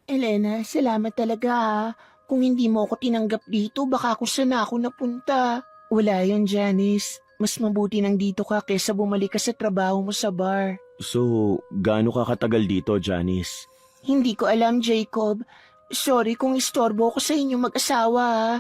Elena, salamat talaga ha. Kung hindi mo ako tinanggap dito, baka kung saan ako napunta. Wala yun, Janice. Mas mabuti nang dito ka kesa bumalik ka sa trabaho mo sa bar. So, gaano ka katagal dito, Janice? Hindi ko alam, Jacob. Sorry kung istorbo ko sa inyo mag-asawa ha.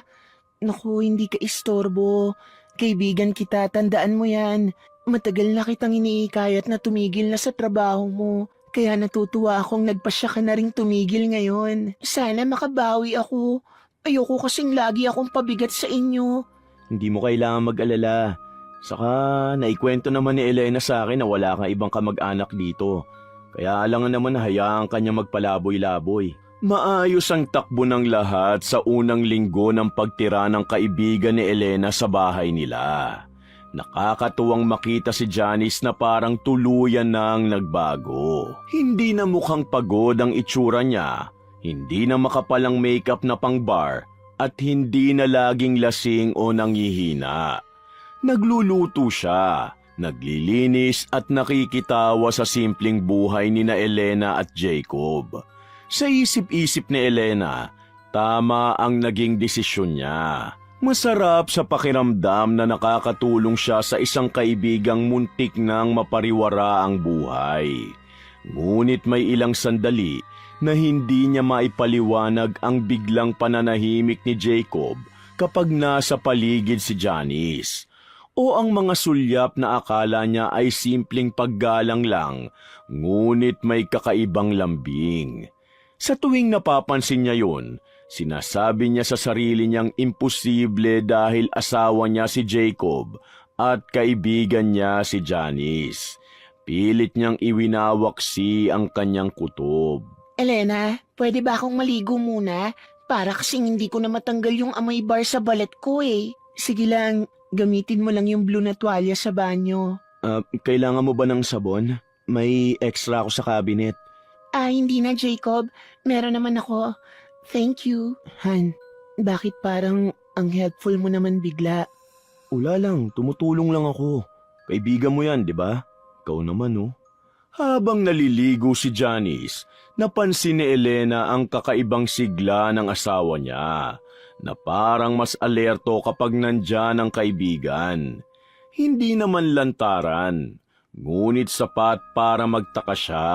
Naku, hindi ka istorbo. Kaibigan kita, tandaan mo yan. Matagal na kitang iniikayat na tumigil na sa trabaho mo. Kaya natutuwa akong nagpasya ka na ring tumigil ngayon. Sana makabawi ako. Ayoko kasing lagi akong pabigat sa inyo. Hindi mo kailangan mag-alala. Saka, naikwento naman ni Elena sa akin na wala kang ibang kamag-anak dito. Kaya alangan naman na hayaan kanya magpalaboy-laboy. Maayos ang takbo ng lahat sa unang linggo ng pagtira ng kaibigan ni Elena sa bahay nila. Nakakatuwang makita si Janice na parang tuluyan nang nagbago. Hindi na mukhang pagod ang itsura niya, hindi na makapalang makeup na pang-bar, at hindi na laging lasing o nanghihina. Nagluluto siya, naglilinis at nakikitawa sa simpleng buhay ni na Elena at Jacob. Sa isip-isip ni Elena, tama ang naging desisyon niya. Masarap sa pakiramdam na nakakatulong siya sa isang kaibigang muntik nang mapariwara ang buhay. Ngunit may ilang sandali na hindi niya maipaliwanag ang biglang pananahimik ni Jacob kapag nasa paligid si Janice. O ang mga sulyap na akala niya ay simpleng paggalang lang, ngunit may kakaibang lambing. Sa tuwing napapansin niya yun, sinasabi niya sa sarili niyang imposible dahil asawa niya si Jacob at kaibigan niya si Janice. Pilit niyang iwinawaksi ang kanyang kutob. Elena, pwede ba akong maligo muna? Para kasing hindi ko na matanggal yung amoy bar sa balat ko eh. Sige lang, gamitin mo lang yung blue na tuwalya sa banyo. Kailangan mo ba ng sabon? May extra ako sa cabinet. Hindi na, Jacob. Meron naman ako. Thank you. Han, bakit parang ang helpful mo naman bigla? Wala lang, tumutulong lang ako. Kaibigan mo yan, di ba? Ikaw naman, oh. Habang naliligo si Janice, napansin ni Elena ang kakaibang sigla ng asawa niya, na parang mas alerto kapag nandyan ang kaibigan. Hindi naman lantaran, ngunit sapat para magtaka siya.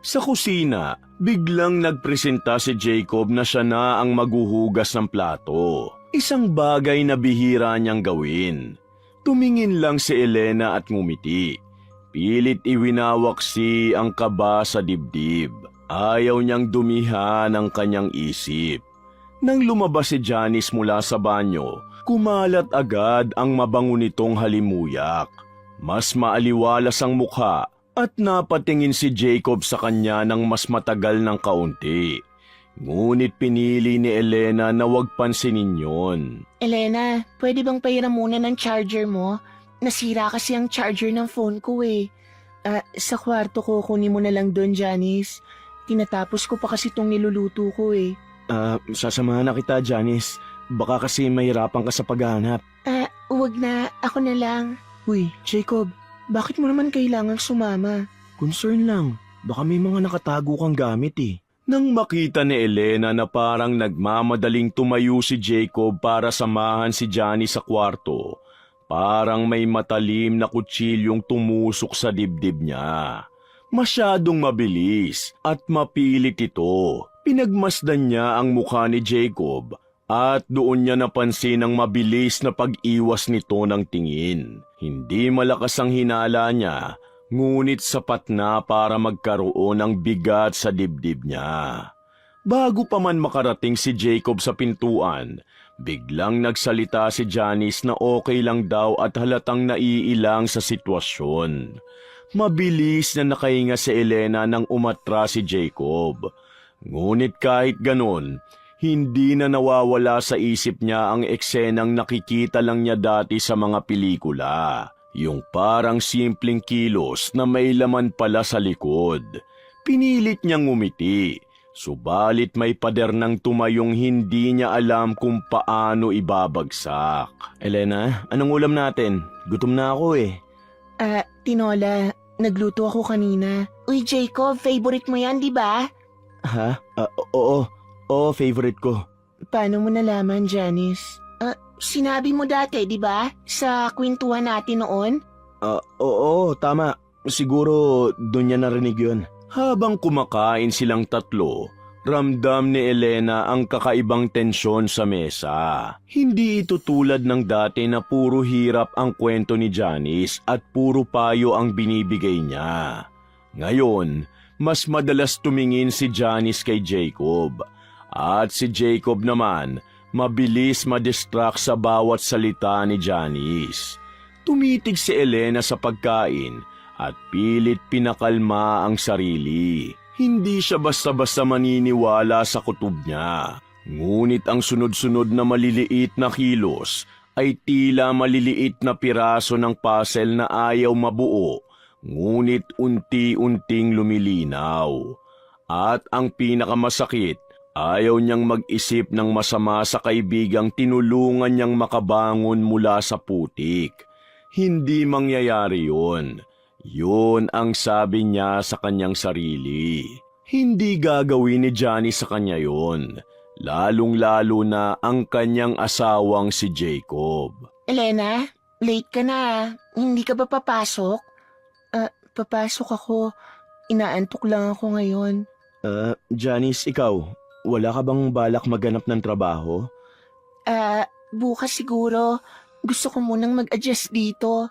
Sa kusina, biglang nagpresenta si Jacob na siya na ang maghuhugas ng plato. Isang bagay na bihira niyang gawin. Tumingin lang si Elena at ngumiti. Pilit iwinawaksi ang kaba sa dibdib. Ayaw niyang dumihan ang kanyang isip. Nang lumabas si Janice mula sa banyo, kumalat agad ang mabango nitong halimuyak. Mas maaliwalas ang mukha at napatingin si Jacob sa kanya ng mas matagal ng kaunti. Ngunit pinili ni Elena na huwag pansinin yon. Elena, pwede bang pahiram muna ng charger mo? Nasira kasi ang charger ng phone ko eh. Sa kwarto ko, kunin mo na lang doon, Janice. Tinatapos ko pa kasi itong niluluto ko eh. Sasamahan na kita, Janice. Baka kasi mahirapan ka sa paghahanap. Huwag na. Ako na lang. Uy, Jacob, bakit mo naman kailangang sumama? Concern lang. Baka may mga nakatago kang gamit eh. Nang makita ni Elena na parang nagmamadaling tumayo si Jacob para samahan si Johnny sa kwarto, parang may matalim na kutsilyong tumusok sa dibdib niya. Masyadong mabilis at mapilit ito. Pinagmasdan niya ang mukha ni Jacob at doon niya napansin ang mabilis na pag-iwas nito ng tingin. Hindi malakas ang hinala niya, ngunit sapat na para magkaroon ng bigat sa dibdib niya. Bago pa man makarating si Jacob sa pintuan, biglang nagsalita si Janice na okay lang daw at halatang naiilang sa sitwasyon. Mabilis na nakahinga si Elena nang umatra si Jacob. Ngunit kahit ganon, hindi na nawawala sa isip niya ang eksenang nakikita lang niya dati sa mga pelikula. Yung parang simpleng kilos na may laman pala sa likod. Pinilit niyang ngumiti, subalit may pader ng tumayong hindi niya alam kung paano ibabagsak. Elena, anong ulam natin? Gutom na ako eh. Tinola, nagluto ako kanina. Uy, Jacob, favorite mo yan, di ba? Ha? Oo. Oo, favorite ko. Paano mo nalaman, Janice? Sinabi mo dati, di ba? Sa kwentuhan natin noon? Oo, tama. Siguro doon niya narinig yun. Habang kumakain silang tatlo, ramdam ni Elena ang kakaibang tensyon sa mesa. Hindi ito tulad ng dati na puro hirap ang kwento ni Janice at puro payo ang binibigay niya. Ngayon, mas madalas tumingin si Janice kay Jacob. At si Jacob naman, mabilis madistract sa bawat salita ni Janice. Tumitig si Elena sa pagkain at pilit pinakalma ang sarili. Hindi siya basta-basta maniniwala sa kutob niya. Ngunit ang sunod-sunod na maliliit na kilos ay tila maliliit na piraso ng puzzle na ayaw mabuo, ngunit unti-unting lumilinaw. At ang pinakamasakit, ayaw niyang mag-isip ng masama sa kaibigang tinulungan niyang makabangon mula sa putik. Hindi mangyayari yun. Yun ang sabi niya sa kanyang sarili. Hindi gagawin ni Johnny sa kanya yun, lalong-lalo na ang kanyang asawang si Jacob. Elena, late ka na. Hindi ka ba papasok? Papasok ako. Inaantok lang ako ngayon. Janice, ikaw, wala ka bang balak maghanap ng trabaho? Bukas siguro. Gusto ko munang mag-adjust dito.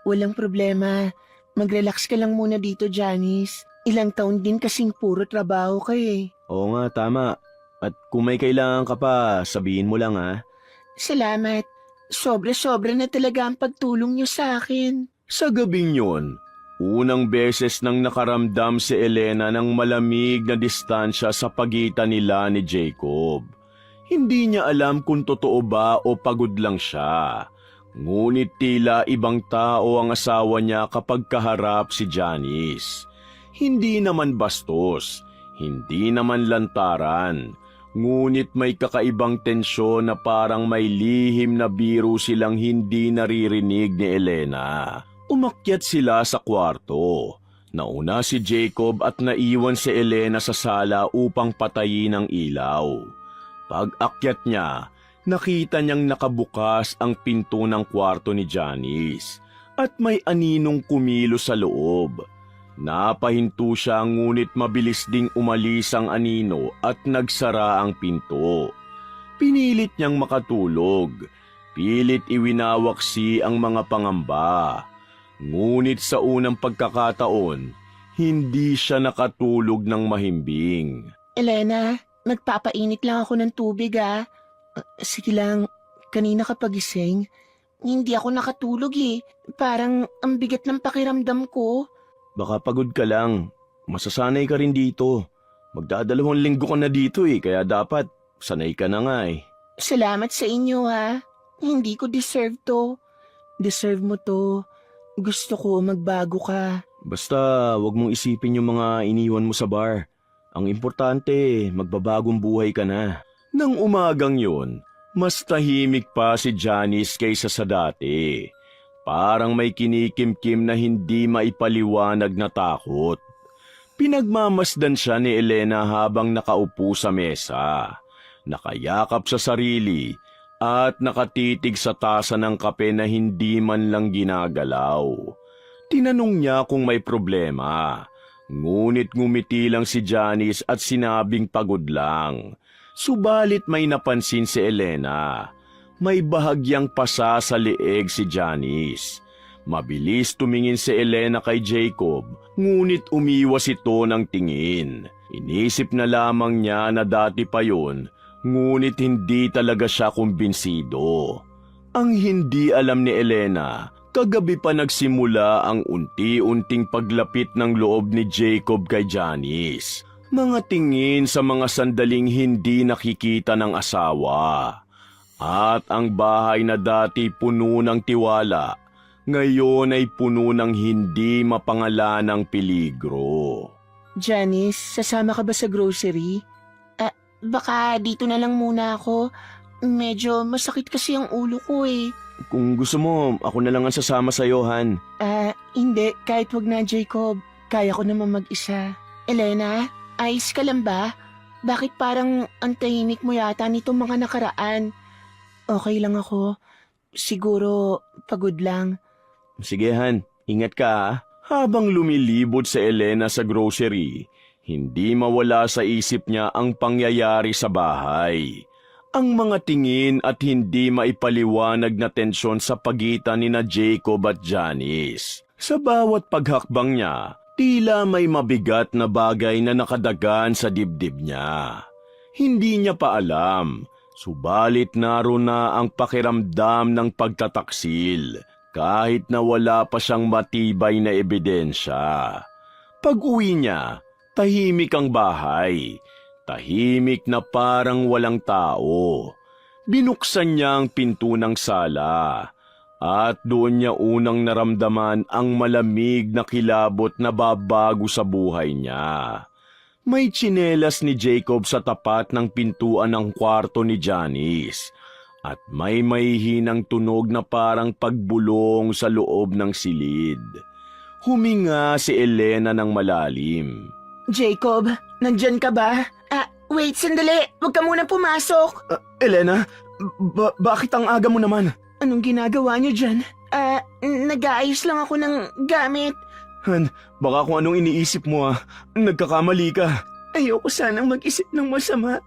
Walang problema. Mag-relax ka lang muna dito, Janice. Ilang taon din kasing puro trabaho ka eh. Oo nga, tama. At kung may kailangan ka pa, sabihin mo lang ha. Salamat. Sobra-sobra na talaga ang pagtulong niyo sa akin. Sa gabing yun, unang beses nang nakaramdam si Elena ng malamig na distansya sa pagitan nila ni Jacob. Hindi niya alam kung totoo ba o pagod lang siya. Ngunit tila ibang tao ang asawa niya kapag kaharap si Janice. Hindi naman bastos, hindi naman lantaran, ngunit may kakaibang tensyon na parang may lihim na biro silang hindi naririnig ni Elena. Umakyat sila sa kwarto. Nauna si Jacob at naiwan si Elena sa sala upang patayin ang ilaw. Pag-akyat niya, nakita niyang nakabukas ang pinto ng kwarto ni Janice at may aninong kumilo sa loob. Napahinto siya ngunit mabilis ding umalis ang anino at nagsara ang pinto. Pinilit niyang makatulog. Pilit iwinawaksi ang mga pangamba. Ngunit sa unang pagkakataon, hindi siya nakatulog ng mahimbing. Elena, magpapainit lang ako ng tubig ah. Sige lang, kanina ka pagising. Hindi ako nakatulog eh. Parang ang bigat ng pakiramdam ko. Baka pagod ka lang. Masasanay ka rin dito. Magdadalawang linggo ka na dito eh, kaya dapat sanay ka na nga eh. Salamat sa inyo ha. Hindi ko deserve to. Deserve mo to. Gusto ko magbago ka. Basta wag mong isipin yung mga iniwan mo sa bar. Ang importante, magbabagong buhay ka na. Nang umagang yun, mas tahimik pa si Janice kaysa sa dati. Parang may kinikimkim na hindi maipaliwanag na takot. Pinagmamasdan siya ni Elena habang nakaupo sa mesa. Nakayakap sa sarili at nakatitig sa tasa ng kape na hindi man lang ginagalaw. Tinanong niya kung may problema. Ngunit ngumiti lang si Janice at sinabing pagod lang. Subalit may napansin si Elena. May bahagyang pasa sa leeg si Janice. Mabilis tumingin si Elena kay Jacob, ngunit umiwas ito ng tingin. Inisip na lamang niya na dati pa yun, ngunit hindi talaga siya kumbinsido. Ang hindi alam ni Elena, kagabi pa nagsimula ang unti-unting paglapit ng loob ni Jacob kay Janice. Mga tingin sa mga sandaling hindi nakikita ng asawa. At ang bahay na dati puno ng tiwala, ngayon ay puno ng hindi mapangalanang peligro. Janice, sasama ka ba sa grocery? Baka dito na lang muna ako. Medyo masakit kasi ang ulo ko eh. Kung gusto mo, ako na lang ang sasama sa'yo, Han. Hindi. Kahit wag na, Jacob. Kaya ko naman mag-isa. Elena, ayos ka lang ba? Bakit parang ang tahimik mo yata nitong mga nakaraan? Okay lang ako. Siguro pagod lang. Sige Han, ingat ka ha. Habang lumilibot si Elena sa grocery, hindi mawala sa isip niya ang pangyayari sa bahay. Ang mga tingin at hindi maipaliwanag na tensyon sa pagitan ni na Jacob at Janice. Sa bawat paghakbang niya, tila may mabigat na bagay na nakadagan sa dibdib niya. Hindi niya pa alam, subalit naroon na ang pakiramdam ng pagtataksil. Kahit na wala pa siyang matibay na ebidensya. Pag-uwi niya, tahimik ang bahay. Tahimik na parang walang tao. Binuksan niya ang pinto ng sala. At doon niya unang naramdaman ang malamig na kilabot na babago sa buhay niya. May tsinelas ni Jacob sa tapat ng pintuan ng kwarto ni Janice. At may mahihinang tunog na parang pagbulong sa loob ng silid. Huminga si Elena ng malalim. Jacob, nandyan ka ba? Wait, sandali. Huwag ka muna pumasok. Elena, bakit ang aga mo naman? Anong ginagawa niyo dyan? Nag-aayos lang ako ng gamit. Han, baka kung anong iniisip mo nagkakamali ka. Ayoko sanang mag-isip ng masama.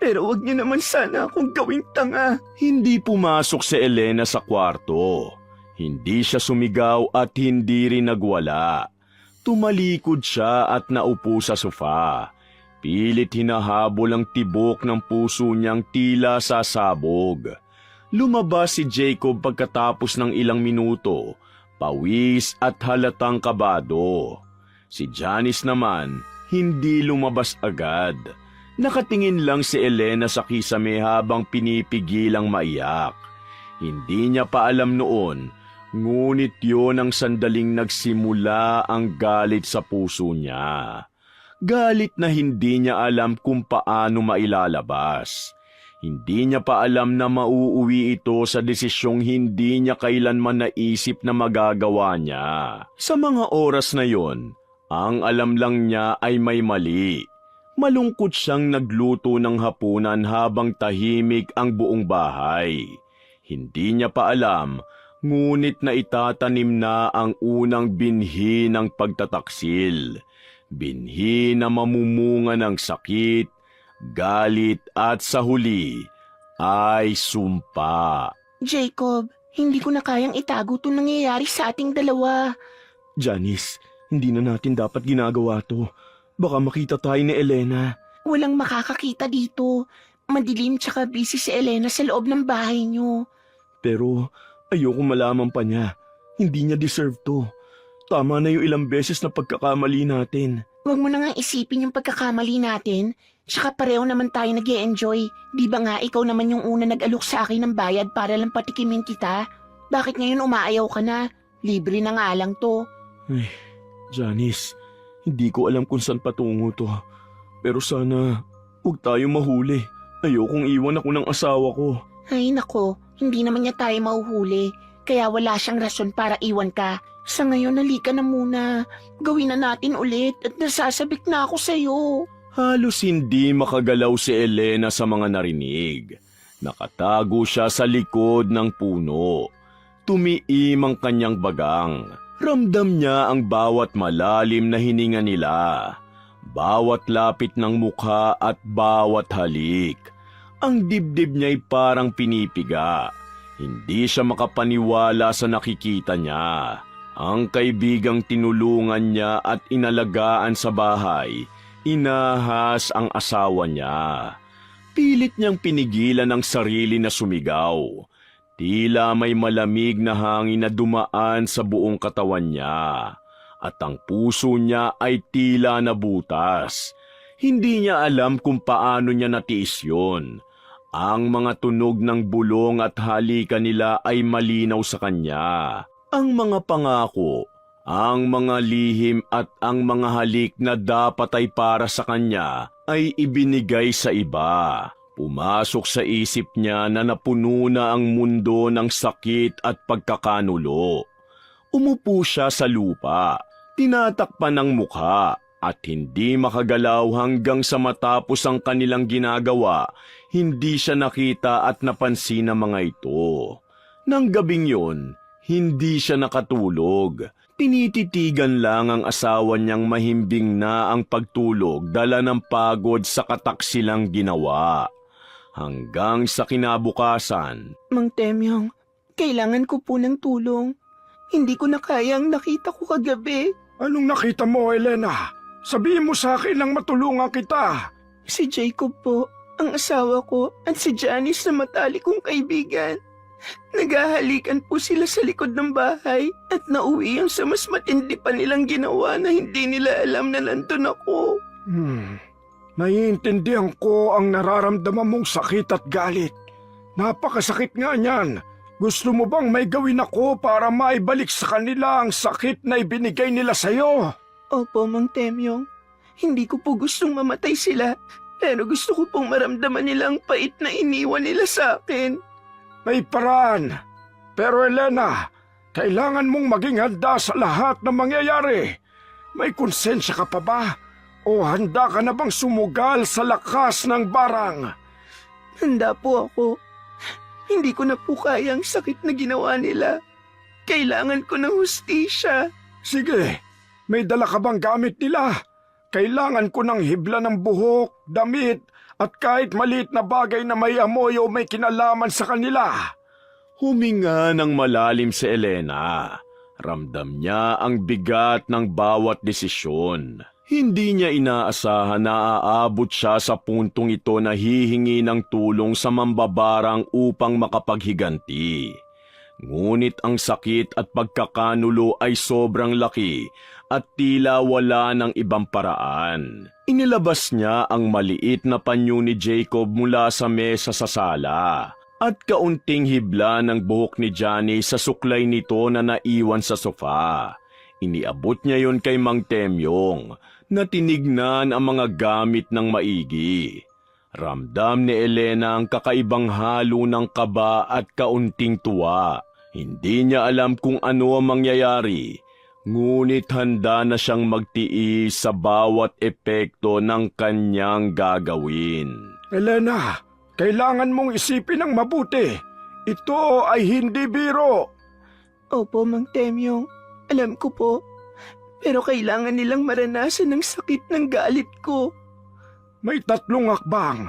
Pero wag niyo naman sana akong gawing tanga. Hindi pumasok si Elena sa kwarto. Hindi siya sumigaw at hindi rin nagwala. Tumalikod siya at naupo sa sofa. Pilit hinahabol ang tibok ng puso niyang tila sasabog. Lumabas si Jacob pagkatapos ng ilang minuto, pawis at halatang kabado. Si Janice naman, hindi lumabas agad. Nakatingin lang si Elena sa kisame habang pinipigilang maiyak. Hindi niya pa alam noon, ngunit yon ang sandaling nagsimula ang galit sa puso niya. Galit na hindi niya alam kung paano mailalabas. Hindi niya pa alam na mauuwi ito sa desisyong hindi niya kailanman naisip na magagawa niya. Sa mga oras na yon, ang alam lang niya ay may mali. Malungkot siyang nagluto ng hapunan habang tahimik ang buong bahay. Hindi niya pa alam, ngunit naitatanim na ang unang binhi ng pagtataksil. Binhi na mamumunga ng sakit, galit at sa huli ay sumpa. Jacob, hindi ko na kayang itago itong nangyayari sa ating dalawa. Janice, hindi na natin dapat ginagawa to. Baka makita tayo ni Elena. Walang makakakita dito. Madilim tsaka busy si Elena sa loob ng bahay niyo. Pero ayoko malaman pa niya. Hindi niya deserve to. Tama na yung ilang beses na pagkakamali natin. Huwag mo na nga isipin yung pagkakamali natin. Tsaka pareho naman tayo nag-e-enjoy. Di ba nga ikaw naman yung una nag-alok sa akin ng bayad para lang patikimin kita? Bakit ngayon umaayaw ka na? Libre na nga lang to. Ay, Janice, hindi ko alam kung saan patungo to. Pero sana, huwag tayo mahuli. Ayokong iwan ako ng asawa ko. Ay nako, hindi naman niya tayo mahuhuli. Kaya wala siyang rason para iwan ka. Sa ngayon, halika na muna. Gawin na natin ulit at nasasabik na ako sa'yo. Halos hindi makagalaw si Elena sa mga narinig. Nakatago siya sa likod ng puno. Tumiim ang kanyang bagang. Ramdam niya ang bawat malalim na hininga nila. Bawat lapit ng mukha at bawat halik. Ang dibdib niya'y parang pinipiga. Hindi siya makapaniwala sa nakikita niya. Ang kaibigang tinulungan niya at inalagaan sa bahay, inahas ang asawa niya. Pilit niyang pinigilan ang sarili na sumigaw. Tila may malamig na hangin na dumaan sa buong katawan niya. At ang puso niya ay tila nabutas. Hindi niya alam kung paano niya natiis yun. Ang mga tunog ng bulong at halikan nila ay malinaw sa kanya. Ang mga pangako, ang mga lihim at ang mga halik na dapat ay para sa kanya ay ibinigay sa iba. Pumasok sa isip niya na napuno na ang mundo ng sakit at pagkakanulo. Umupo siya sa lupa, tinatakpan ng mukha at hindi makagalaw hanggang sa matapos ang kanilang ginagawa, hindi siya nakita at napansin ng mga ito. Nang gabing yun, hindi siya nakatulog. Tinititigan lang ang asawa niyang mahimbing na ang pagtulog dala ng pagod sa kataksilang ginawa. Hanggang sa kinabukasan, Mang Temyong, kailangan ko po ng tulong. Hindi ko na kayang nakita ko kagabi. Anong nakita mo, Elena? Sabihin mo sa akin nang matulungan kita. Si Jacob po, ang asawa ko, at si Janice na matalik kong kaibigan. Naghahalikan po sila sa likod ng bahay at nauwi ang sa mas matindi pa nilang ginawa na hindi nila alam na nandun ako. Naiintindihan ko ang nararamdaman mong sakit at galit. Napakasakit nga niyan. Gusto mo bang may gawin ako para maibalik sa kanila ang sakit na ibinigay nila sa'yo? Opo, Mang Temyong. Hindi ko po gustong mamatay sila, pero gusto ko pong maramdaman nila ang pait na iniwan nila sa akin. May paraan. Pero Elena, kailangan mong maging handa sa lahat ng mangyayari. May konsensya ka pa ba? O handa ka na bang sumugal sa lakas ng barang? Handa po ako. Hindi ko na po kaya ang sakit na ginawa nila. Kailangan ko ng hustisya. Sige, may dala ka bang gamit nila? Kailangan ko ng hibla ng buhok, damit, at kahit maliit na bagay na may amoy o may kinalaman sa kanila. huminga ng malalim si Elena. Ramdam niya ang bigat ng bawat desisyon. Hindi niya inaasahan na aabot siya sa puntong ito na hihingi ng tulong sa mambabarang upang makapaghiganti. Ngunit ang sakit at pagkakanulo ay sobrang laki at tila wala ng ibang paraan. Inilabas niya ang maliit na panyo ni Jacob mula sa mesa sa sala at kaunting hibla ng buhok ni Johnny sa suklay nito na naiwan sa sofa. Iniabot niya yon kay Mang Temyong na tinignan ang mga gamit ng maigi. Ramdam ni Elena ang kakaibang halo ng kaba at kaunting tuwa. Hindi niya alam kung ano ang mangyayari, ngunit handa na siyang magtiis sa bawat epekto ng kanyang gagawin. Elena, kailangan mong isipin ng mabuti. Ito ay hindi biro. Opo, Mang Temyong. Alam ko po. Pero kailangan nilang maranasan ang sakit ng galit ko. May 3 hakbang.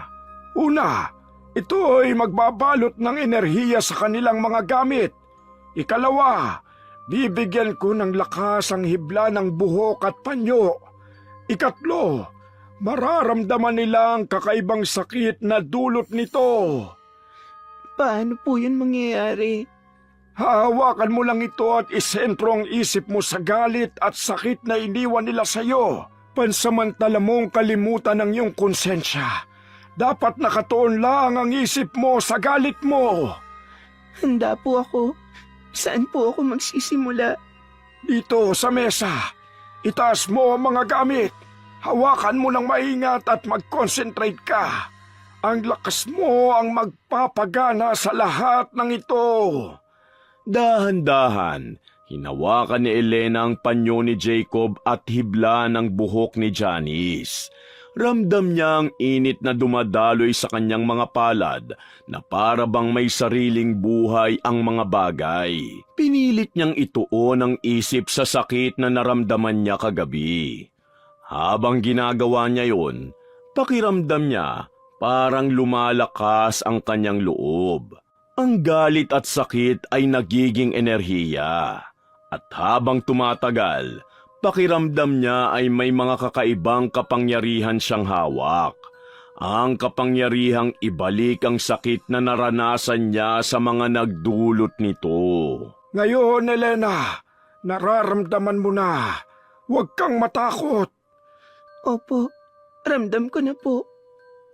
Una, ito ay magbabalot ng enerhiya sa kanilang mga gamit. Ikalawa, bibigyan ko ng lakas ang hibla ng buhok at panyo. Ikatlo, mararamdaman nila ang kakaibang sakit na dulot nito. Paano po yun mangyayari? Hahawakan mo lang ito at isentro ang isip mo sa galit at sakit na iniwan nila sa'yo. Pansamantala mong kalimutan ang iyong konsensya. Dapat nakatuon lang ang isip mo sa galit mo. Handa po ako. Saan po ako magsisimula? Dito sa mesa, itaas mo ang mga gamit. Hawakan mo ng maingat at mag-concentrate ka. Ang lakas mo ang magpapagana sa lahat ng ito. Dahan-dahan, hinawakan ni Elena ang panyo ni Jacob at hibla ng buhok ni Janice. Ramdam niya ang init na dumadaloy sa kanyang mga palad na para bang may sariling buhay ang mga bagay. Pinilit niyang ituon ang isip sa sakit na naramdaman niya kagabi. Habang ginagawa niya yon, pakiramdam niya parang lumalakas ang kanyang loob. Ang galit at sakit ay nagiging enerhiya. At habang tumatagal, pakiramdam niya ay may mga kakaibang kapangyarihan siyang hawak. Ang kapangyarihang ibalik ang sakit na naranasan niya sa mga nagdulot nito. Ngayon, Elena, nararamdaman mo na. Huwag kang matakot. Opo, ramdam ko na po.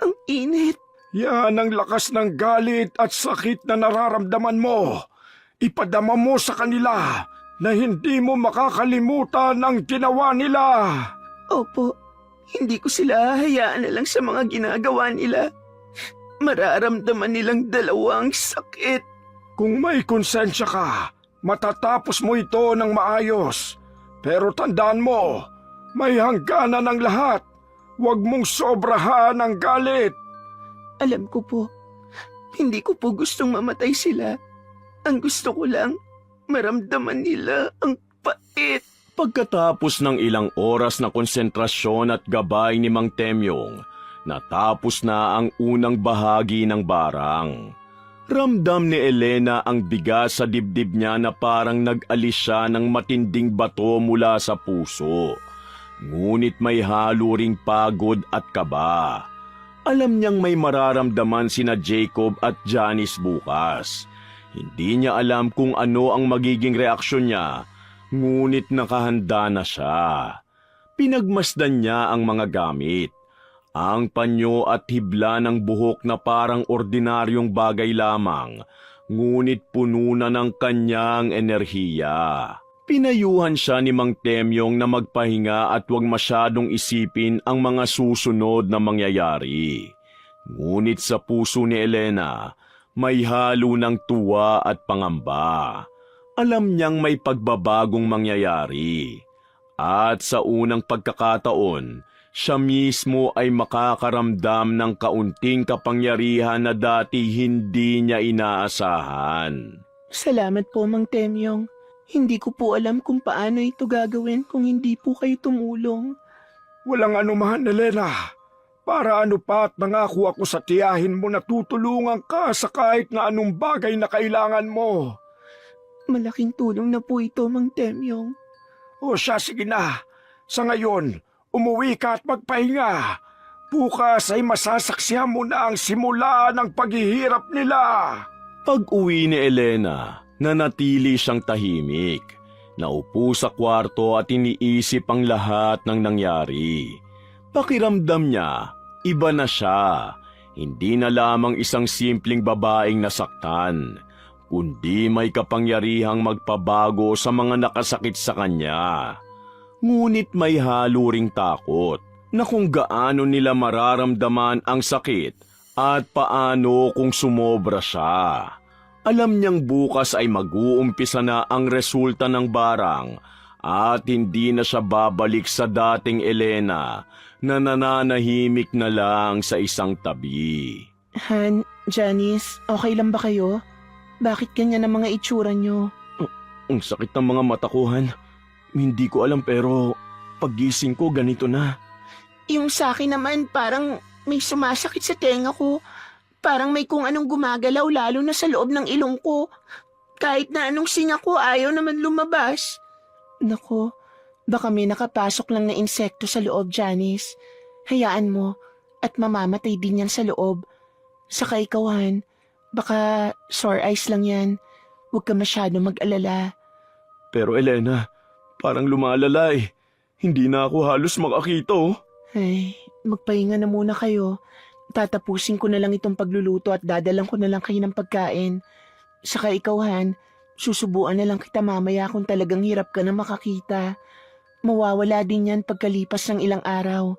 Ang init. Yan ang lakas ng galit at sakit na nararamdaman mo. Ipadama mo sa kanila na hindi mo makakalimutan ang ginawa nila. Opo, hindi ko sila hahayaan na lang sa mga ginagawa nila. Mararamdaman nilang dalawang sakit. Kung may konsensya ka, matatapos mo ito ng maayos. Pero tandaan mo, May hangganan ng lahat. Huwag mong sobrahan ang galit. Alam ko po, hindi ko po gustong mamatay sila. Ang gusto ko lang, maramdaman nila ang pait. Pagkatapos ng ilang oras na konsentrasyon at gabay ni Mang Temyong, natapos na ang unang bahagi ng barang. Ramdam ni Elena ang bigas sa dibdib niya na parang nag-alis siya ng matinding bato mula sa puso. Ngunit may halo ring pagod at kaba. Alam niyang may mararamdaman sina Jacob at Janice bukas. Hindi niya alam kung ano ang magiging reaksyon niya, ngunit nakahanda na siya. Pinagmasdan niya ang mga gamit. Ang panyo at hibla ng buhok na parang ordinaryong bagay lamang, ngunit puno na ng kanyang enerhiya. Pinayuhan siya ni Mang Temyong na magpahinga at huwag masyadong isipin ang mga susunod na mangyayari. Ngunit sa puso ni Elena, may halo ng tuwa at pangamba. Alam niyang may pagbabagong mangyayari. At sa unang pagkakataon, siya mismo ay makakaramdam ng kaunting kapangyarihan na dati hindi niya inaasahan. Salamat po, Mang Temyong. Hindi ko po alam kung paano ito gagawin kung hindi po kayo tumulong. Walang anuman, Elena. Para ano pa at nangako ako sa tiyahin mo na tutulungan ka sa kahit na anong bagay na kailangan mo. Malaking tulong na po ito, Mang Temyong. O siya, sige na. Sa ngayon, umuwi ka at magpahinga. Bukas ay masasaksihan mo na ang simula ng paghihirap nila. Pag-uwi ni Elena, nanatili siyang tahimik. Naupo sa kwarto at iniisip ang lahat ng nangyari. Pakiramdam niya, iba na siya. Hindi na lamang isang simpleng babaeng nasaktan, kundi may kapangyarihang magpabago sa mga nakasakit sa kanya. Ngunit may halo ring takot na kung gaano nila mararamdaman ang sakit at paano kung sumobra siya. Alam niyang bukas ay mag-uumpisa na ang resulta ng barang at hindi na siya babalik sa dating Elena na nananahimik na lang sa isang tabi. Han, Janice, okay lang ba kayo? Bakit ganyan ang mga itsura nyo? Ang sakit ng mga mata ko, Han. Hindi ko alam pero paggising ko ganito na. Yung sa akin naman parang may sumasakit sa tenga ko. Parang may kung anong gumagalaw lalo na sa loob ng ilong ko. Kahit na anong singa ko ayaw naman lumabas. Nako, baka may nakapasok lang na insekto sa loob, Janice. Hayaan mo at mamamatay din yan sa loob. Saka ikaw, Han, baka sore eyes lang yan. Huwag ka masyado mag-alala. Pero Elena, parang lumalala eh. Hindi na ako halos makakita oh. Ay, magpahinga na muna kayo. Tatapusin ko na lang itong pagluluto at dadalang ko na lang kayo ng pagkain. Saka ikaw, Han, susubuan na lang kita mamaya kung talagang hirap ka na makakita. Mawawala din yan pagkalipas ng ilang araw.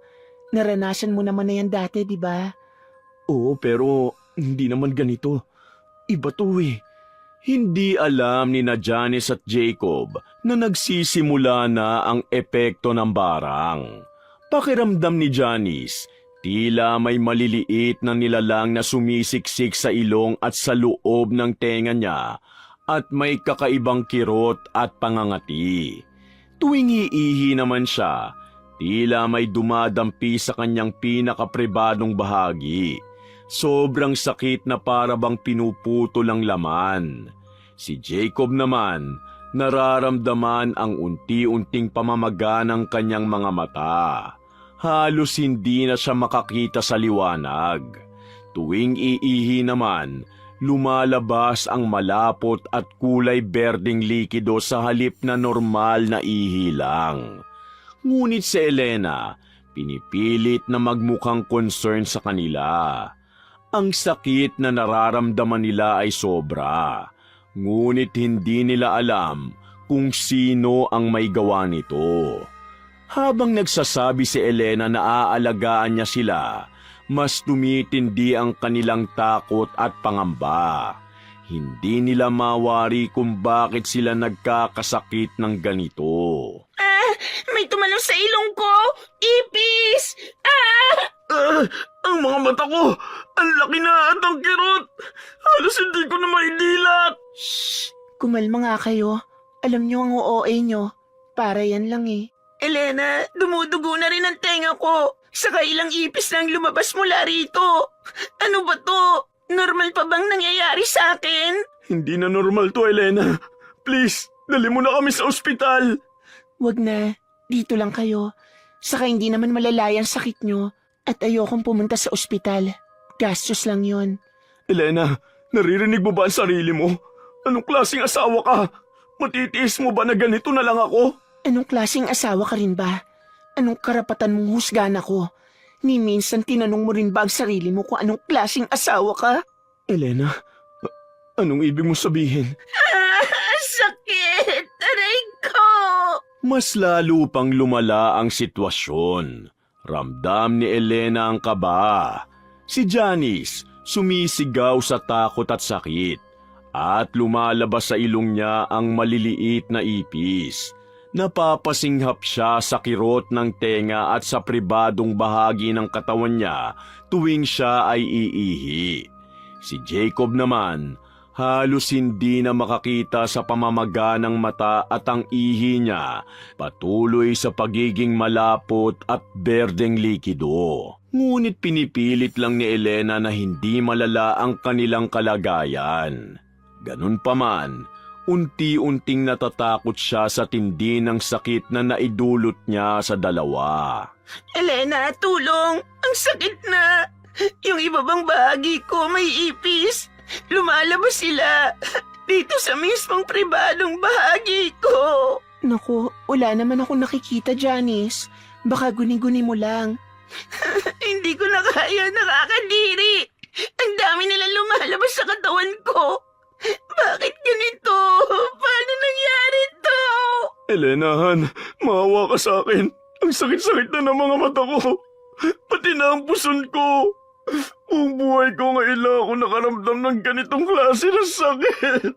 Naranasan mo naman na yan dati, di ba? Oo, pero hindi naman ganito. Iba to eh. Hindi alam ni na Janice at Jacob na nagsisimula na ang epekto ng barang. Pakiramdam ni Janice, tila may maliliit na nilalang na sumisiksik sa ilong at sa loob ng tenga niya at may kakaibang kirot at pangangati. Tuwing iihi naman siya, tila may dumadampi sa kanyang pinakapribadong bahagi. Sobrang sakit na para bang pinuputol ang laman. Si Jacob naman, nararamdaman ang unti-unting pamamaga ng kanyang mga mata. Halos hindi na siya makakita sa liwanag. Tuwing iihi naman, lumalabas ang malapot at kulay berdeng likido sa halip na normal na ihi lang. Ngunit si Elena, pinipilit na magmukhang concern sa kanila. Ang sakit na nararamdaman nila ay sobra, ngunit hindi nila alam kung sino ang may gawa nito. Habang nagsasabi si Elena na aalagaan niya sila, mas tumitindi ang kanilang takot at pangamba. Hindi nila mawari kung bakit sila nagkakasakit ng ganito. May tumalon sa ilong ko! Ipis! Ang mga mata ko, ang laki na at ang kirot. Halos hindi ko na maidilat. Shh! Kumalma nga kayo. Alam nyo ang OA nyo. Para yan lang eh. Elena, dumudugo na rin ang tenga ko. Saka ilang ipis na ang lumabas mula rito. Ano ba to? Normal pa bang nangyayari sa akin? Hindi na normal to, Elena. Please, dali mo na kami sa ospital. Wag na. Dito lang kayo. Saka hindi naman malalaya ang sakit nyo. At ayokong pumunta sa ospital. Gastos lang yon. Elena, naririnig mo ba ang sarili mo? Anong klaseng asawa ka? Matitiis mo ba na ganito na lang ako? Anong klaseng asawa ka rin ba? Anong karapatan mong husgahan ako? Ni minsan tinanong mo rin ba ang sarili mo kung anong klaseng asawa ka? Elena, anong ibig mo sabihin? Sakit! Aray ko! Mas lalo pang lumala ang sitwasyon. Ramdam ni Elena ang kaba. Si Janice sumisigaw sa takot at sakit at lumalabas sa ilong niya ang maliliit na ipis. Napapasinghap siya sa kirot ng tenga at sa pribadong bahagi ng katawan niya tuwing siya ay iihi. Si Jacob naman, halos hindi na makakita sa pamamaga ng mata at ang ihi niya patuloy sa pagiging malapot at berdeng likido. Ngunit pinipilit lang ni Elena na hindi malala ang kanilang kalagayan. Ganun pa man, unti-unting natatakot siya sa tindi ng sakit na naidulot niya sa dalawa. Elena, tulong! Ang sakit na! Yung iba bang bahagi ko may ipis. Lumalabas sila. Dito sa mismong pribadong bahagi ko. Naku, wala naman ako nakikita, Janice. Baka guni-guni mo lang. Hindi ko na kaya, nakakadiri. Ang dami nila lumalabas sa katawan ko. Bakit ganito? Paano nangyari to? Elena, Han, maawa ka sa akin. Ang sakit-sakit na ng mga mata ko. Pati na ang puson ko. Buong buhay ko ngayon lang ako nakaramdam ng ganitong klase ng sakit.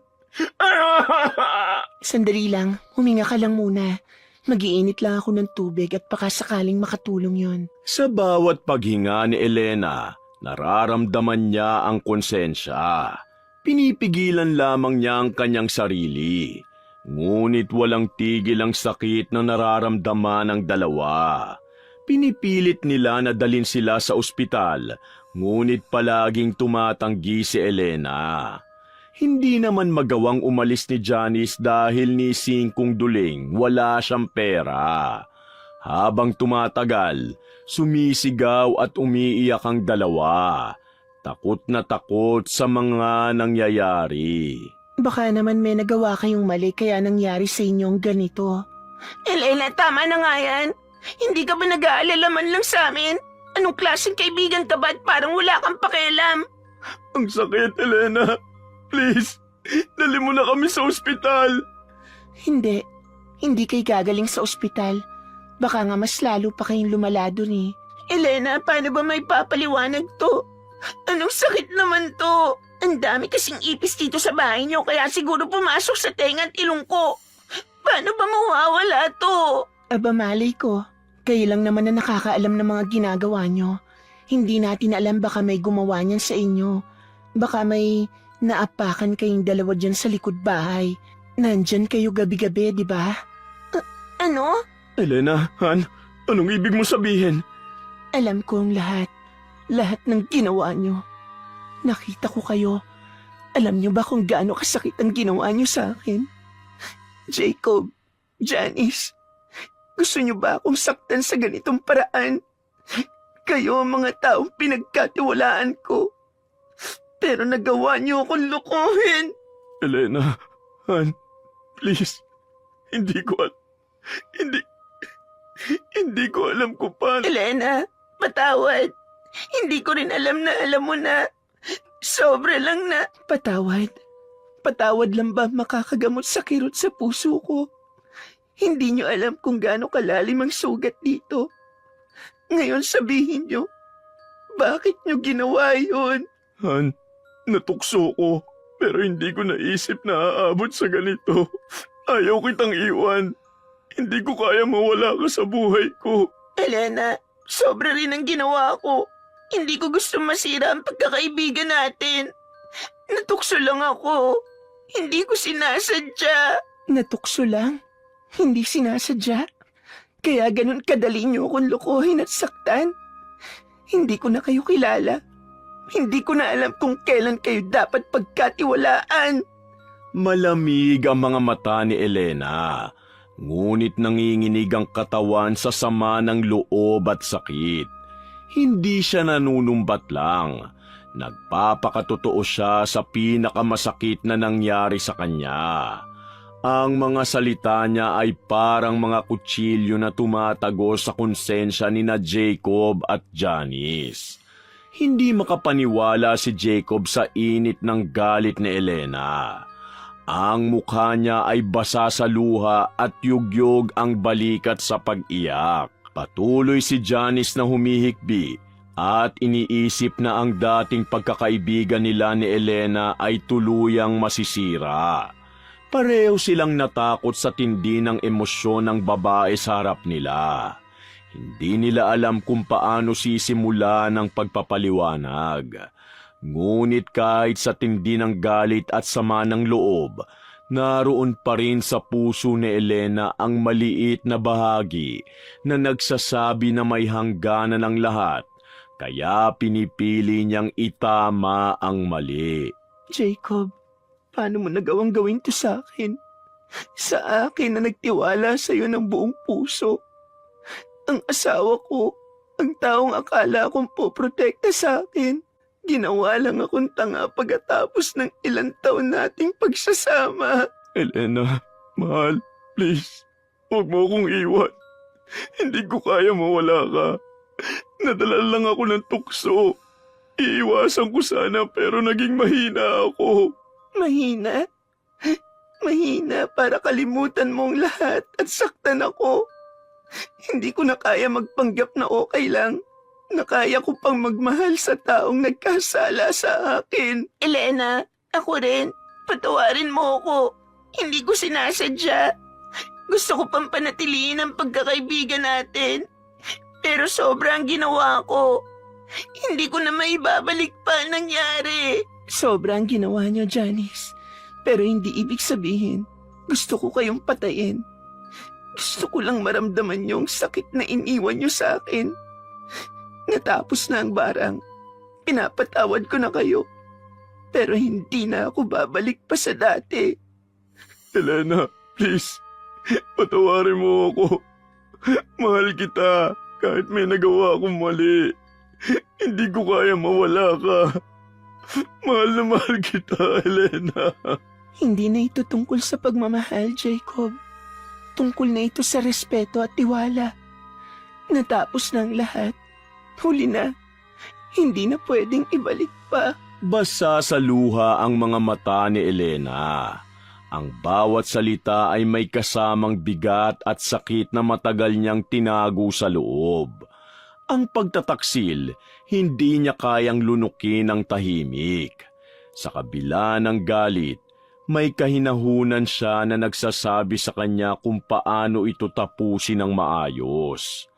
Sandali lang, huminga ka lang muna. Mag-iinit lang ako ng tubig at baka sakaling makatulong yon. Sa bawat paghinga ni Elena, nararamdaman niya ang konsensya. Pinipigilan lamang niya ang kanyang sarili. Ngunit walang tigil ang sakit na nararamdaman ng dalawa. Pinipilit nila na dalhin sila sa ospital, ngunit palaging tumatanggi si Elena. Hindi naman magawang umalis ni Janice dahil ni Singkong Duling wala siyang pera. Habang tumatagal, sumisigaw at umiiyak ang dalawa. Takot na takot sa mga nangyayari. Baka naman may nagawa kayong mali kaya nangyari sa inyong ganito. Elena, tama na nga yan. Hindi ka ba nag-aalala man lang sa amin? Anong klaseng kaibigan ka ba at parang wala kang pakialam? Ang sakit, Elena. Please, dali mo na kami sa ospital. Hindi. Hindi kayo gagaling sa ospital. Baka nga mas lalo pa kayong lumala dun eh. Elena, paano ba may papaliwanag to? Anong sakit naman to? Ang dami kasing ipis dito sa bahay niyo kaya siguro pumasok sa tenga at ilong ko. Paano ba mawawala to? Aba malay ko. Kayo lang naman na nakakaalam ng mga ginagawa niyo. Hindi natin alam baka may gumawa niyan sa inyo. Baka may naapakan kayong dalawa dyan sa likod bahay. Nandyan kayo gabi-gabi, di ba? Ano? Elena, Han, anong ibig mo sabihin? Alam ko ang lahat. Lahat ng ginawa niyo. Nakita ko kayo. Alam niyo ba kung gaano kasakit ang ginawa niyo sa akin? Jacob, Janice, gusto niyo ba akong saktan sa ganitong paraan? Kayo ang mga taong pinagkatiwalaan ko. Pero nagawa niyo akong lokohin. Elena, Han, please. Hindi ko alam kung paano. Elena, patawad. Hindi ko rin alam na alam mo na. Sobra lang na. Patawad. Patawad lang ba makakagamot sa kirot sa puso ko? Hindi niyo alam kung gaano kalalim ang sugat dito. Ngayon sabihin niyo, bakit niyo ginawa yun? Han, natukso ko. Pero hindi ko naisip na aabot sa ganito. Ayaw kitang iwan. Hindi ko kaya mawala ka sa buhay ko. Elena, sobra rin ang ginawa ko. Hindi ko gusto masira ang pagkakaibigan natin. Natukso lang ako. Hindi ko sinasadya. Natukso lang? Hindi sinasadya? Kaya ganun kadali niyo akong lokohin at saktan? Hindi ko na kayo kilala. Hindi ko na alam kung kailan kayo dapat pagkatiwalaan. Malamig ang mga mata ni Elena, ngunit nanginginig ang katawan sa sama ng loob at sakit. Hindi siya nanunumbat lang. Nagpapakatotoo siya sa pinakamasakit na nangyari sa kanya. Ang mga salita niya ay parang mga kutsilyo na tumatagos sa konsensya ni na Jacob at Janice. Hindi makapaniwala si Jacob sa init ng galit ni Elena. Ang mukha niya ay basa sa luha at yugyog ang balikat sa pag-iyak. Patuloy si Janice na humihikbi at iniisip na ang dating pagkakaibigan nila ni Elena ay tuluyang masisira. Pareho silang natakot sa tindi ng emosyon ng babae sa harap nila. Hindi nila alam kung paano sisimula ng pagpapaliwanag. Ngunit kahit sa tindi ng galit at sama ng loob, naroon pa rin sa puso ni Elena ang maliit na bahagi na nagsasabi na may hangganan ang lahat, kaya pinipili niyang itama ang mali. Jacob, paano mo nagawang gawin to sa akin? Sa akin na nagtiwala sa iyo ng buong puso. Ang asawa ko, ang taong akala kong poprotekta sa akin. Ginawa lang akong tanga pagkatapos ng ilang taon nating pagsasama. Elena, mahal, please, huwag mo akong iwan. Hindi ko kaya mawala ka. Nadala lang ako ng tukso. Iiwasan ko sana pero naging mahina ako. Mahina? Mahina para kalimutan mo ang lahat at saktan ako. Hindi ko na kaya magpanggap na okay lang. Nakaya ko pang magmahal sa taong nagkasala sa akin. Elena, ako rin. Patawarin mo ako. Hindi ko sinasadya. Gusto ko pang panatiliin ang pagkakaibigan natin. Pero sobrang ginawa ko. Hindi ko na maibabalik pa ang nangyari. Sobrang ginawa niyo, Janice. Pero hindi ibig sabihin, gusto ko kayong patayin. Gusto ko lang maramdaman yung sakit na iniwan niyo sa akin. Natapos na ang barang. Pinapatawad ko na kayo. Pero hindi na ako babalik pa sa dati. Elena, please, patawarin mo ako. Mahal kita kahit may nagawa akong mali. Hindi ko kaya mawala ka. Mahal na mahal kita, Elena. Hindi na ito tungkol sa pagmamahal, Jacob. Tungkol na ito sa respeto at tiwala. Natapos na ang lahat. Huli na. Hindi na pwedeng ibalik pa. Basa sa luha ang mga mata ni Elena. Ang bawat salita ay may kasamang bigat at sakit na matagal niyang tinago sa loob. Ang pagtataksil, hindi niya kayang lunukin ang tahimik. Sa kabila ng galit, may kahinahunan siya na nagsasabi sa kanya kung paano ito tapusin ng maayos.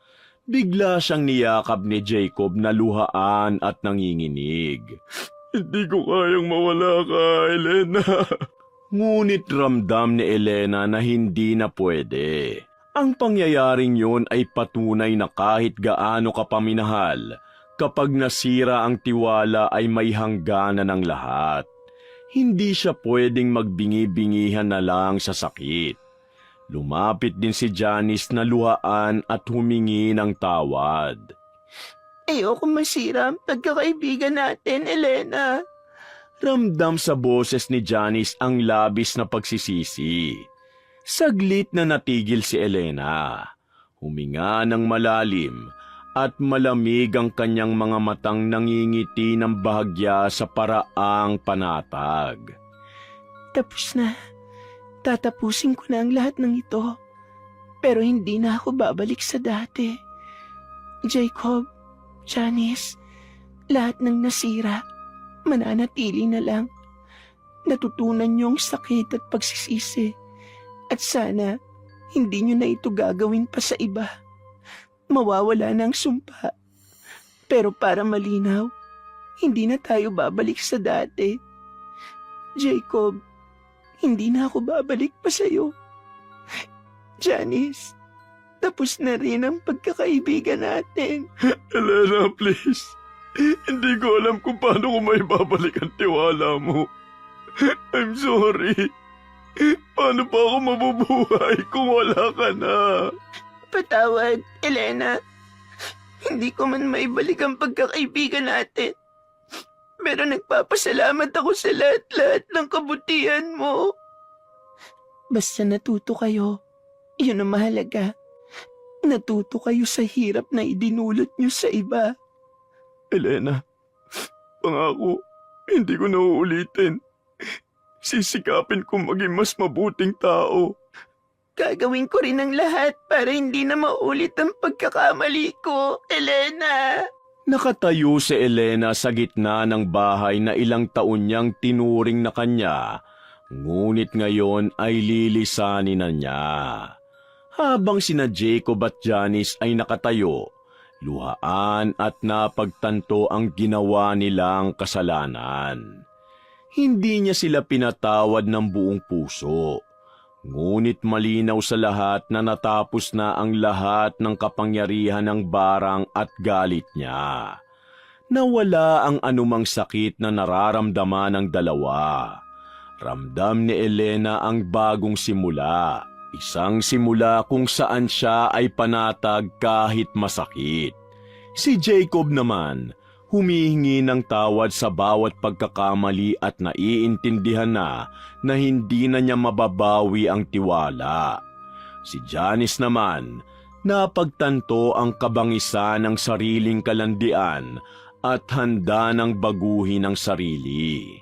Bigla siyang niyakap ni Jacob na luhaan at nanginginig. Hindi ko kayang mawala ka, Elena. Ngunit ramdam ni Elena na hindi na pwede. Ang pangyayaring yun ay patunay na kahit gaano ka paminahal, kapag nasira ang tiwala ay may hangganan ng lahat. Hindi siya pwedeng magbingi-bingihan na lang sa sakit. Lumapit din si Janice na luhaan at humingi ng tawad. Ayoko masira ang pagkakaibigan natin, Elena. Ramdam sa boses ni Janice ang labis na pagsisisi. Saglit na natigil si Elena. Huminga ng malalim at malamig ang kanyang mga matang nangingiti ng bahagya sa paraang panatag. Tapos na. Tatapusin ko na ang lahat ng ito. Pero hindi na ako babalik sa dati. Jacob, Janice, lahat ng nasira, mananatili na lang. Natutunan niyo ang sakit at pagsisisi. At sana, hindi nyo na ito gagawin pa sa iba. Mawawala na ang sumpa. Pero para malinaw, hindi na tayo babalik sa dati. Jacob, hindi na ako babalik pa sa'yo. Janice, tapos na rin ang pagkakaibigan natin. Elena, please. Hindi ko alam kung paano ko may babalik ang tiwala mo. I'm sorry. Paano pa ako mabubuhay kung wala ka na? Patawad, Elena. Hindi ko man maibalik ang pagkakaibigan natin. Pero nagpapasalamat ako sa lahat-lahat ng kabutihan mo. Basta natuto kayo, yun ang mahalaga. Natuto kayo sa hirap na idinulot nyo sa iba. Elena, pangako, hindi ko na uulitin. Sisikapin kong maging mas mabuting tao. Gagawin ko rin ang lahat para hindi na maulit ang pagkakamali ko, Elena. Nakatayo si Elena sa gitna ng bahay na ilang taon niyang tinuring na kanya, ngunit ngayon ay lilisanin na niya. Habang sina Jacob at Janice ay nakatayo, luhaan at napagtanto ang ginawa nilang kasalanan. Hindi niya sila pinatawad ng buong puso. Ngunit malinaw sa lahat na natapos na ang lahat ng kapangyarihan ng barang at galit niya. Nawala ang anumang sakit na nararamdaman ng dalawa. Ramdam ni Elena ang bagong simula. Isang simula kung saan siya ay panatag kahit masakit. Si Jacob naman, humihingi ng tawad sa bawat pagkakamali at naiintindihan na hindi na niya mababawi ang tiwala. Si Janice naman, napagtanto ang kabangisan ng sariling kalandian at handa ng baguhin ang sarili.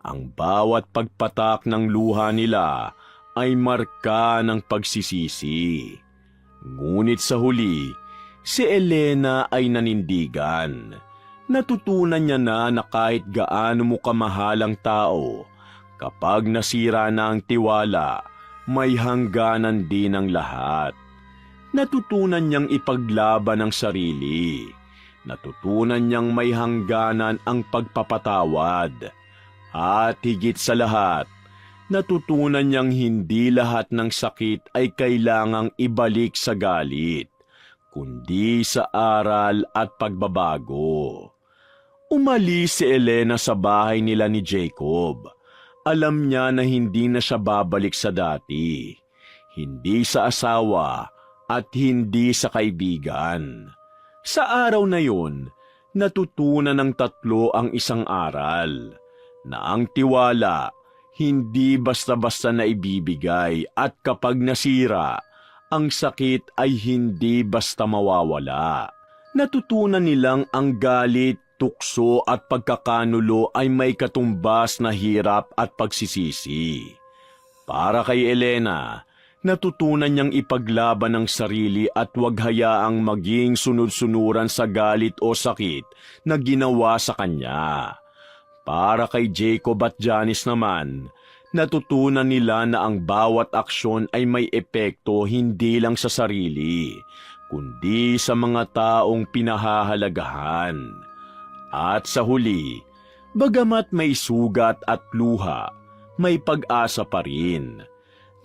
Ang bawat pagpatak ng luha nila ay marka ng pagsisisi. Ngunit sa huli, si Elena ay nanindigan. Natutunan niya na kahit gaano mo kamahal ang tao, kapag nasira na ang tiwala, may hangganan din ang lahat. Natutunan niyang ipaglaban ang sarili. Natutunan niyang may hangganan ang pagpapatawad. At higit sa lahat, natutunan niyang hindi lahat ng sakit ay kailangang ibalik sa galit, kundi sa aral at pagbabago. Umalis si Elena sa bahay nila ni Jacob. Alam niya na hindi na siya babalik sa dati. Hindi sa asawa at hindi sa kaibigan. Sa araw na yun, natutunan ng tatlo ang isang aral, na ang tiwala hindi basta-basta na ibibigay at kapag nasira, ang sakit ay hindi basta mawawala. Natutunan nilang ang galit, tukso at pagkakanulo ay may katumbas na hirap at pagsisisi. Para kay Elena, natutunan niyang ipaglaban ang sarili at huwag hayaang maging sunod-sunuran sa galit o sakit na ginawa sa kanya. Para kay Jacob at Janice naman, natutunan nila na ang bawat aksyon ay may epekto hindi lang sa sarili, kundi sa mga taong pinahahalagahan. At sa huli, bagamat may sugat at luha, may pag-asa pa rin.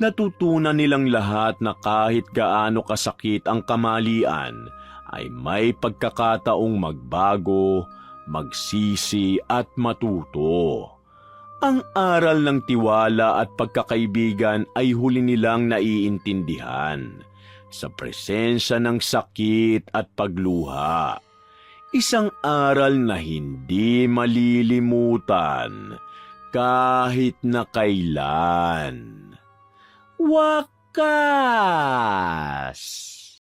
Natutunan nilang lahat na kahit gaano kasakit ang kamalian, ay may pagkakataong magbago, magsisi at matuto. Ang aral ng tiwala at pagkakaibigan ay huli nilang naiintindihan sa presensya ng sakit at pagluha. Isang aral na hindi malilimutan kahit na kailan. Wakas!